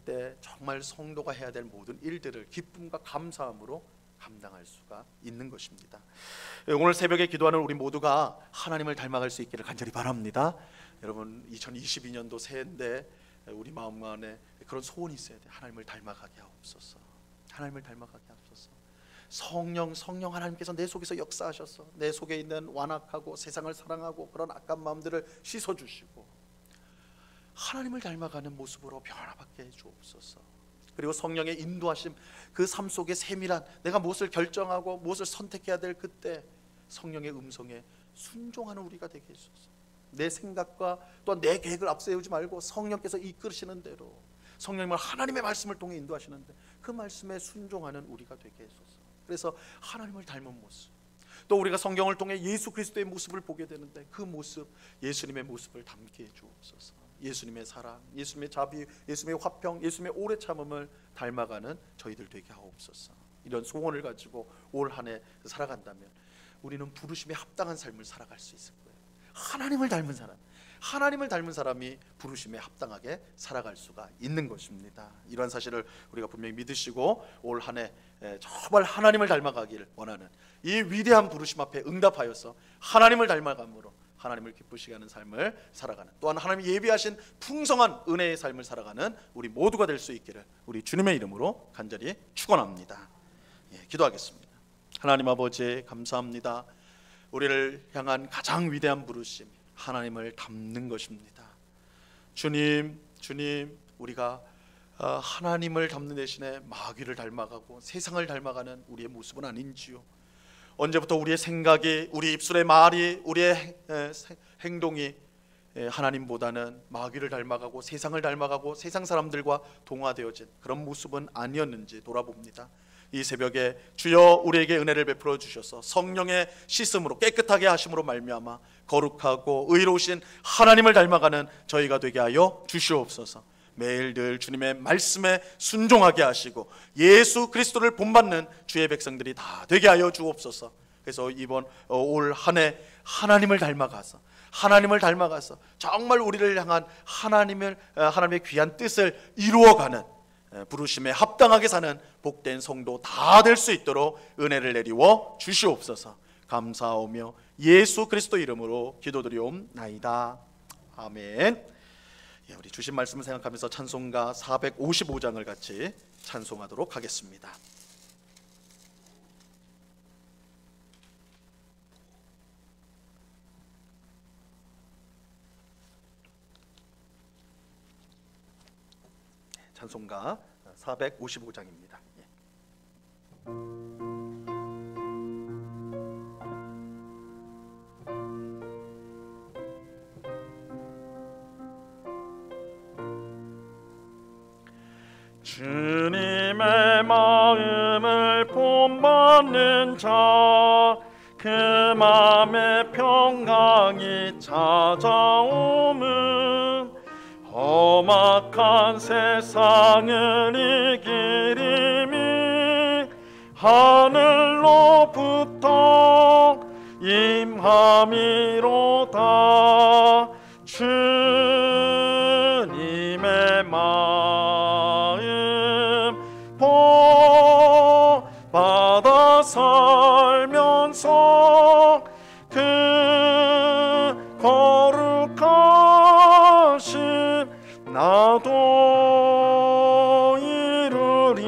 때 정말 성도가 해야 될 모든 일들을 기쁨과 감사함으로 감당할 수가 있는 것입니다. 오늘 새벽에 기도하는 우리 모두가 하나님을 닮아갈 수 있기를 간절히 바랍니다. 여러분, 2022년도 새해인데 우리 마음 안에 그런 소원이 있어야 돼. 하나님을 닮아가게 하옵소서. 하나님을 닮아가게 하옵소서. 성령 하나님께서 내 속에서 역사하셔서 내 속에 있는 완악하고 세상을 사랑하고 그런 악한 마음들을 씻어주시고 하나님을 닮아가는 모습으로 변화받게 해주옵소서. 그리고 성령의 인도하심, 그 삶 속에 세밀한 내가 무엇을 결정하고 무엇을 선택해야 될 그때 성령의 음성에 순종하는 우리가 되게 해주소서. 내 생각과 또한 내 계획을 앞세우지 말고 성령께서 이끌으시는 대로 성령님을 하나님의 말씀을 통해 인도하시는데 그 말씀에 순종하는 우리가 되게 해주소서. 그래서 하나님을 닮은 모습, 또 우리가 성경을 통해 예수 그리스도의 모습을 보게 되는데 그 모습, 예수님의 모습을 담게 해주옵소서. 예수님의 사랑, 예수님의 자비, 예수님의 화평, 예수님의 오래 참음을 닮아가는 저희들 되게 하옵소서. 이런 소원을 가지고 올 한 해 살아간다면 우리는 부르심에 합당한 삶을 살아갈 수 있을 거예요. 하나님을 닮은 사람이 부르심에 합당하게 살아갈 수가 있는 것입니다. 이러한 사실을 우리가 분명히 믿으시고 올 한 해 정말 하나님을 닮아가기를 원하는 이 위대한 부르심 앞에 응답하여서 하나님을 닮아감으로 하나님을 기쁘시게 하는 삶을 살아가는, 또한 하나님이 예비하신 풍성한 은혜의 삶을 살아가는 우리 모두가 될 수 있기를 우리 주님의 이름으로 간절히 축원합니다. 기도하겠습니다. 하나님 아버지, 감사합니다. 우리를 향한 가장 위대한 부르심, 하나님을 닮는 것입니다. 주님, 우리가 하나님을 닮는 대신에 마귀를 닮아가고 세상을 닮아가는 우리의 모습은 아닌지요. 언제부터 우리의 생각이, 우리 입술의 말이, 우리의 행동이 하나님보다는 마귀를 닮아가고 세상을 닮아가고 세상 사람들과 동화되어진 그런 모습은 아니었는지 돌아봅니다. 이 새벽에 주여 우리에게 은혜를 베풀어 주셔서 성령의 씻음으로 깨끗하게 하심으로 말미암아 거룩하고 의로우신 하나님을 닮아가는 저희가 되게 하여 주시옵소서. 매일 늘 주님의 말씀에 순종하게 하시고 예수 그리스도를 본받는 주의 백성들이 다 되게 하여 주옵소서. 그래서 이번 올 한 해 하나님을 닮아가서 정말 우리를 향한 하나님의 귀한 뜻을 이루어가는, 부르심에 합당하게 사는 복된 성도 다 될 수 있도록 은혜를 내리워 주시옵소서. 감사하오며 예수 그리스도 이름으로 기도드리옵나이다. 아멘. 우리 주신 말씀을 생각하면서 찬송가 455장을 같이 찬송하도록 하겠습니다. 찬송가 455장입니다. 주님의 마음을 본받는 자, 그 마음에 평강이 찾아오면 험악한 세상을 이기림이 하늘로부터 임함이로다. 주님의 마음 받아 살면서 그 거룩하심 나도 이루리.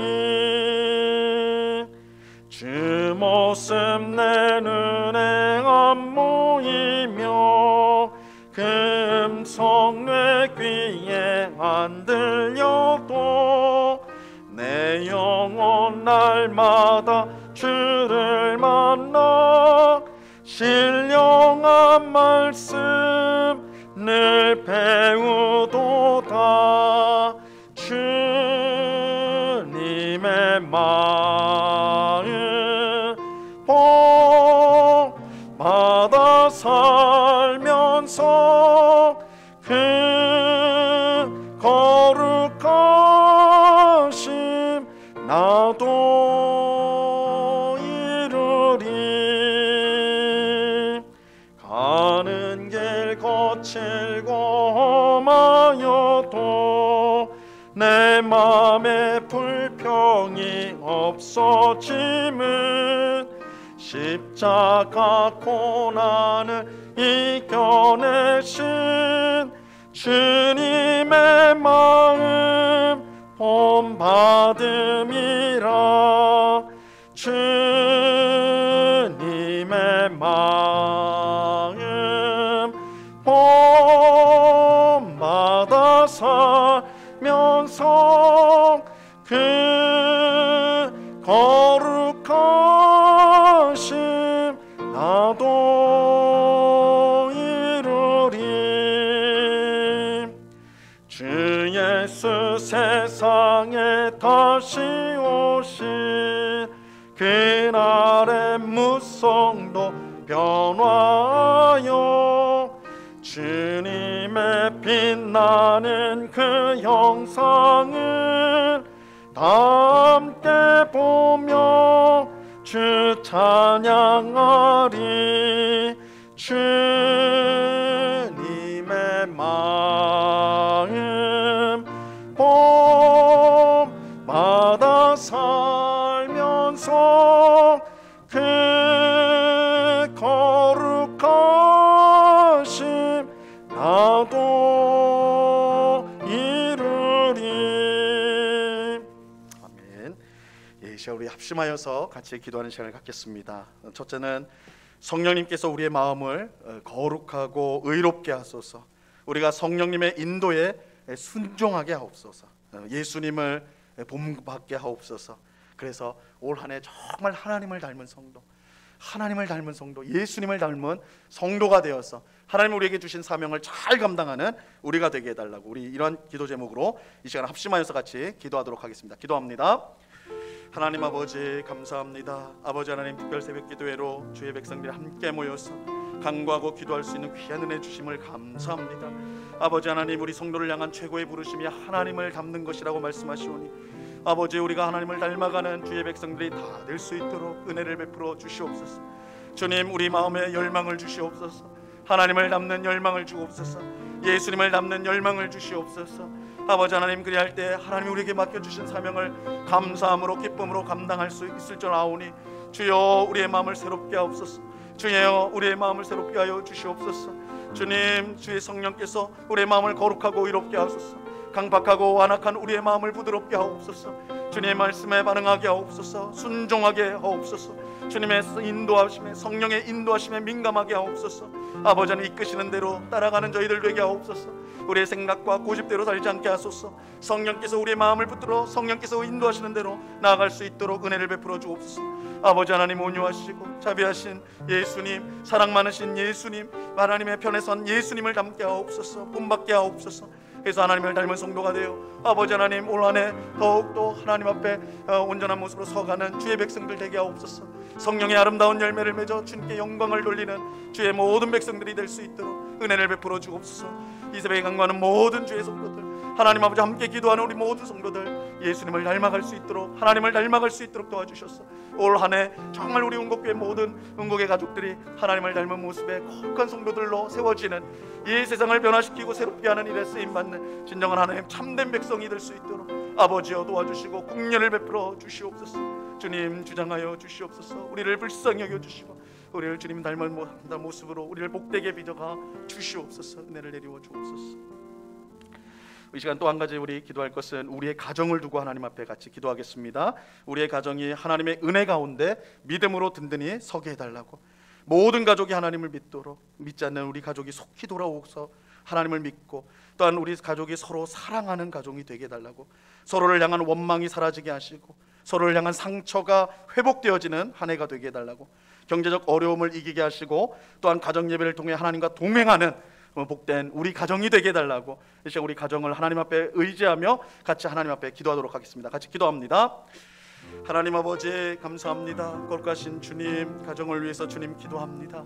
주 모습 내 눈에 안 보이며 그 음성 내 귀에 안 들려도 내 영혼 날마다 주를 만나 신령한 말씀 늘 배우도다. 주님의 마음 받아 살면서 그 거룩하심 나도 내 맘에 불평이 없어짐은 십자가 고난을 이겨내신 주님의 마음 본받음이라. 주님의 마음 본받아 살면서 그 거룩하심 나도 이루리. 주 예수 세상에 다시 오신 그날의 무성도 변화하여 주님의 빛나는 그 형상을 다 함께 보며 주 찬양하리. 주님의 마음 본받아 살면서 그 거룩하심 나도 이루리. 아멘. 예, 이 시간 우리 합심하여서 같이 기도하는 시간을 갖겠습니다. 첫째는 성령님께서 우리의 마음을 거룩하고 의롭게 하소서. 우리가 성령님의 인도에 순종하게 하옵소서. 예수님을 본받게 하옵소서. 그래서 올 한 해 정말 하나님을 닮은 성도, 하나님을 닮은 성도, 예수님을 닮은 성도가 되어서 하나님 우리에게 주신 사명을 잘 감당하는 우리가 되게 해달라고, 우리 이런 기도 제목으로 이 시간 합심하여서 같이 기도하도록 하겠습니다. 기도합니다. 하나님 아버지 감사합니다. 아버지 하나님, 특별 새벽 기도회로 주의 백성들이 함께 모여서 간구하고 기도할 수 있는 귀한 은혜 주심을 감사합니다. 아버지 하나님, 우리 성도를 향한 최고의 부르심이 하나님을 닮는 것이라고 말씀하시오니 아버지, 우리가 하나님을 닮아가는 주의 백성들이 다 될 수 있도록 은혜를 베풀어 주시옵소서. 주님, 우리 마음에 열망을 주시옵소서. 하나님을 닮는 열망을 주옵소서. 예수님을 닮는 열망을 주시옵소서. 아버지 하나님, 그리할 때 하나님이 우리에게 맡겨주신 사명을 감사함으로 기쁨으로 감당할 수 있을 줄 아오니 주여, 우리의 마음을 새롭게 하옵소서. 주여, 우리의 마음을 새롭게 하여 주시옵소서. 주님, 주의 성령께서 우리의 마음을 거룩하고 의롭게 하소서. 강박하고 완악한 우리의 마음을 부드럽게 하옵소서. 주님의 말씀에 반응하게 하옵소서. 순종하게 하옵소서. 주님의 인도하심에, 성령의 인도하심에 민감하게 하옵소서. 아버지 하나님, 이끄시는 대로 따라가는 저희들 되게 하옵소서. 우리의 생각과 고집대로 살지 않게 하소서. 성령께서 우리의 마음을 붙들어 성령께서 인도하시는 대로 나아갈 수 있도록 은혜를 베풀어 주옵소서. 아버지 하나님, 온유하시고 자비하신 예수님, 사랑 많으신 예수님, 하나님의 편에 선 예수님을 닮게 하옵소서. 본받게 하옵소서. 그래서 하나님을 닮은 성도가 되어 아버지 하나님, 올 한해 더욱더 하나님 앞에 온전한 모습으로 서가는 주의 백성들 되게 하옵소서. 성령의 아름다운 열매를 맺어 주님께 영광을 돌리는 주의 모든 백성들이 될 수 있도록 은혜를 베풀어 주옵소서. 이 새벽에 간구하는 모든 주의 성도들, 하나님 아버지, 함께 기도하는 우리 모든 성도들 예수님을 닮아갈 수 있도록, 하나님을 닮아갈 수 있도록 도와주셔서 올 한해 정말 우리 은곡교회 모든 은곡의 가족들이 하나님을 닮은 모습의 거룩한 성도들로 세워지는, 이 세상을 변화시키고 새롭게 하는 일에 쓰임받는 진정한 하나님 참된 백성이 될 수 있도록 아버지여 도와주시고 국련을 베풀어 주시옵소서. 주님, 주장하여 주시옵소서. 우리를 불쌍히 여겨주시고 우리를 주님 닮은 모습으로 우리를 복되게 빚어가 주시옵소서. 은혜를 내리워 주옵소서. 이 시간 또 한 가지 우리 기도할 것은 우리의 가정을 두고 하나님 앞에 같이 기도하겠습니다. 우리의 가정이 하나님의 은혜 가운데 믿음으로 든든히 서게 해달라고, 모든 가족이 하나님을 믿도록, 믿지 않는 우리 가족이 속히 돌아오서 하나님을 믿고, 또한 우리 가족이 서로 사랑하는 가정이 되게 해달라고, 서로를 향한 원망이 사라지게 하시고 서로를 향한 상처가 회복되어지는 한 해가 되게 해달라고, 경제적 어려움을 이기게 하시고 또한 가정 예배를 통해 하나님과 동행하는 복된 우리 가정이 되게 해달라고, 이 시간 우리 가정을 하나님 앞에 의지하며 같이 하나님 앞에 기도하도록 하겠습니다. 같이 기도합니다. 하나님 아버지 감사합니다. 거룩하신 주님, 가정을 위해서 주님 기도합니다.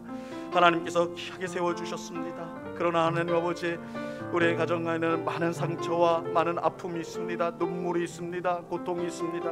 하나님께서 귀하게 세워주셨습니다. 그러나 하나님 아버지, 우리의 가정 안에는 많은 상처와 많은 아픔이 있습니다. 눈물이 있습니다. 고통이 있습니다.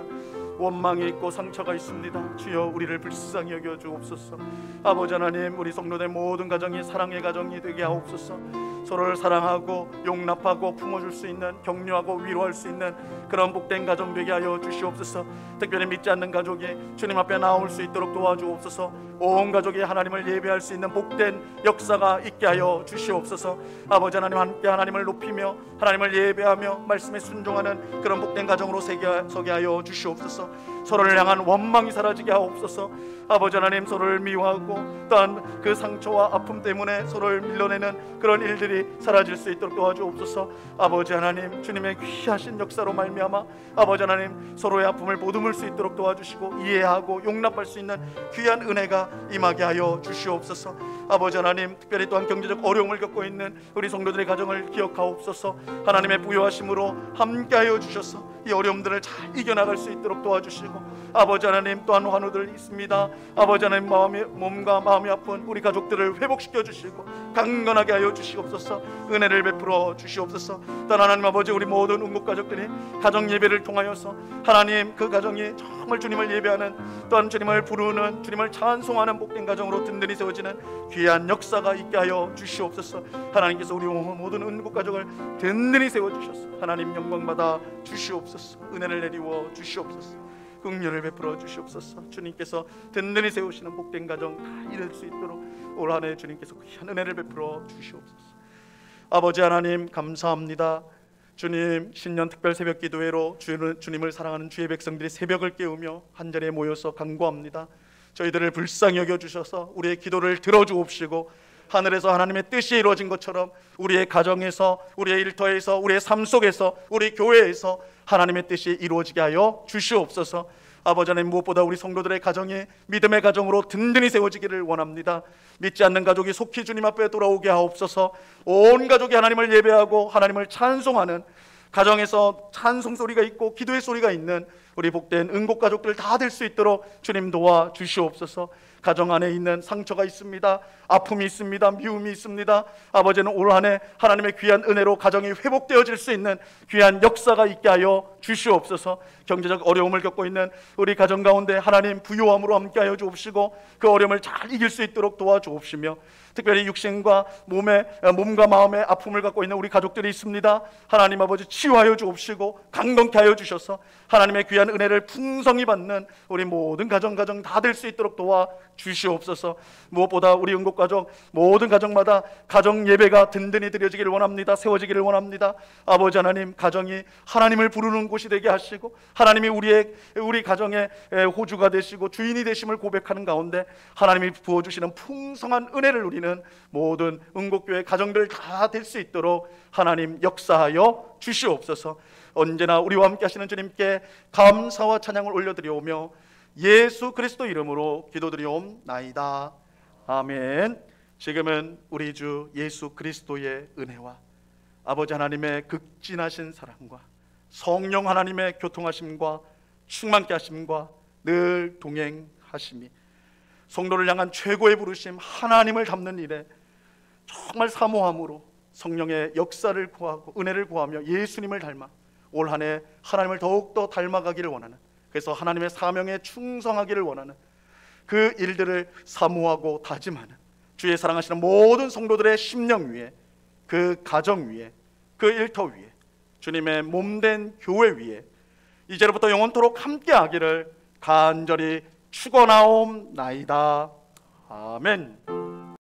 원망이 있고 상처가 있습니다. 주여, 우리를 불쌍히 여겨 주옵소서. 아버지 하나님, 우리 성도들 모든 가정이 사랑의 가정이 되게 하옵소서. 서로를 사랑하고 용납하고 품어줄 수 있는, 격려하고 위로할 수 있는 그런 복된 가정 되게 하여 주시옵소서. 특별히 믿지 않는 가족이 주님 앞에 나올 수 있도록 도와주옵소서. 온 가족이 하나님을 예배할 수 있는 복된 역사가 있게 하여 주시옵소서. 아버지 하나님, 함께 하나님을 높이며 하나님을 예배하며 말씀에 순종하는 그런 복된 가정으로 서게 하여 주시옵소서. 서로를 향한 원망이 사라지게 하옵소서. 아버지 하나님, 서로를 미워하고 또한 그 상처와 아픔 때문에 서로를 밀어내는 그런 일들이 사라질 수 있도록 도와주옵소서. 아버지 하나님, 주님의 귀하신 역사로 말미암아 아버지 하나님, 서로의 아픔을 보듬을 수 있도록 도와주시고 이해하고 용납할 수 있는 귀한 은혜가 임하게 하여 주시옵소서. 아버지 하나님, 특별히 또한 경제적 어려움을 겪고 있는 우리 성도들의 가정을 기억하옵소서. 하나님의 부요하심으로 함께하여 주셔서 이 어려움들을 잘 이겨나갈 수 있도록 도와주시고, 아버지 하나님, 또한 환우들 있습니다. 아버지 하나님, 몸과 마음이 아픈 우리 가족들을 회복시켜 주시고 강건하게 하여 주시옵소서. 은혜를 베풀어 주시옵소서. 또한 하나님 아버지, 우리 모든 운국 가족들이 가정 예배를 통하여서 하나님, 그 가정이 정말 주님을 예배하는, 또한 주님을 부르는, 주님을 찬송하는 복된 가정으로 든든히 세워지는 귀한 역사가 있게 하여 주시옵소서. 하나님께서 우리 모든 운국 가족을 든든히 세워주셔서 하나님 영광 받아 주시옵소서. 은혜를 내리워 주시옵소서. 긍휼을 베풀어 주시옵소서. 주님께서 든든히 세우시는 복된 가정 다 이룰 수 있도록 올 한 해 주님께서 귀한 은혜를 베풀어 주시옵소서. 아버지 하나님, 감사합니다. 주님, 신년 특별 새벽 기도회로 주님을 사랑하는 주의 백성들이 새벽을 깨우며 한자리에 모여서 간구합니다. 저희들을 불쌍히 여겨주셔서 우리의 기도를 들어주옵시고, 하늘에서 하나님의 뜻이 이루어진 것처럼 우리의 가정에서, 우리의 일터에서, 우리의 삶 속에서, 우리 교회에서 하나님의 뜻이 이루어지게 하여 주시옵소서. 아버지 하나님, 무엇보다 우리 성도들의 가정이 믿음의 가정으로 든든히 세워지기를 원합니다. 믿지 않는 가족이 속히 주님 앞에 돌아오게 하옵소서. 온 가족이 하나님을 예배하고 하나님을 찬송하는, 가정에서 찬송 소리가 있고 기도의 소리가 있는 우리 복된 응곡 가족들 다 될 수 있도록 주님 도와 주시옵소서. 가정 안에 있는 상처가 있습니다. 아픔이 있습니다. 미움이 있습니다. 아버지는 올 한 해 하나님의 귀한 은혜로 가정이 회복되어질 수 있는 귀한 역사가 있게 하여 주시옵소서. 경제적 어려움을 겪고 있는 우리 가정 가운데 하나님 부요함으로 함께하여 주옵시고, 그 어려움을 잘 이길 수 있도록 도와주옵시며, 특별히 육신과 몸과 마음의 아픔을 갖고 있는 우리 가족들이 있습니다. 하나님 아버지, 치유하여 주옵시고 강건케 하여 주셔서 하나님의 귀한 은혜를 풍성히 받는 우리 모든 가정 다 될 수 있도록 도와 주시옵소서. 무엇보다 우리 응곡 가족 모든 가정마다 가정 예배가 든든히 드려지기를 원합니다. 세워지기를 원합니다. 아버지 하나님, 가정이 하나님을 부르는 곳이 되게 하시고, 하나님이 우리 가정의 호주가 되시고 주인이 되심을 고백하는 가운데 하나님이 부어주시는 풍성한 은혜를 누리는 모든 응곡교회 가정들 다 될 수 있도록 하나님 역사하여 주시옵소서. 언제나 우리와 함께 하시는 주님께 감사와 찬양을 올려드려오며 예수 그리스도 이름으로 기도드리옵나이다. 아멘. 지금은 우리 주 예수 그리스도의 은혜와 아버지 하나님의 극진하신 사랑과 성령 하나님의 교통하심과 충만케 하심과 늘 동행하심이, 성도를 향한 최고의 부르심 하나님을 닮는 일에 정말 사모함으로 성령의 역사를 구하고 은혜를 구하며 예수님을 닮아 올 한 해 하나님을 더욱더 닮아가기를 원하는, 그래서 하나님의 사명에 충성하기를 원하는 그 일들을 사모하고 다짐하는 주의 사랑하시는 모든 성도들의 심령 위에, 그 가정 위에, 그 일터 위에, 주님의 몸된 교회 위에 이제로부터 영원토록 함께하기를 간절히 축원하옵나이다. 아멘.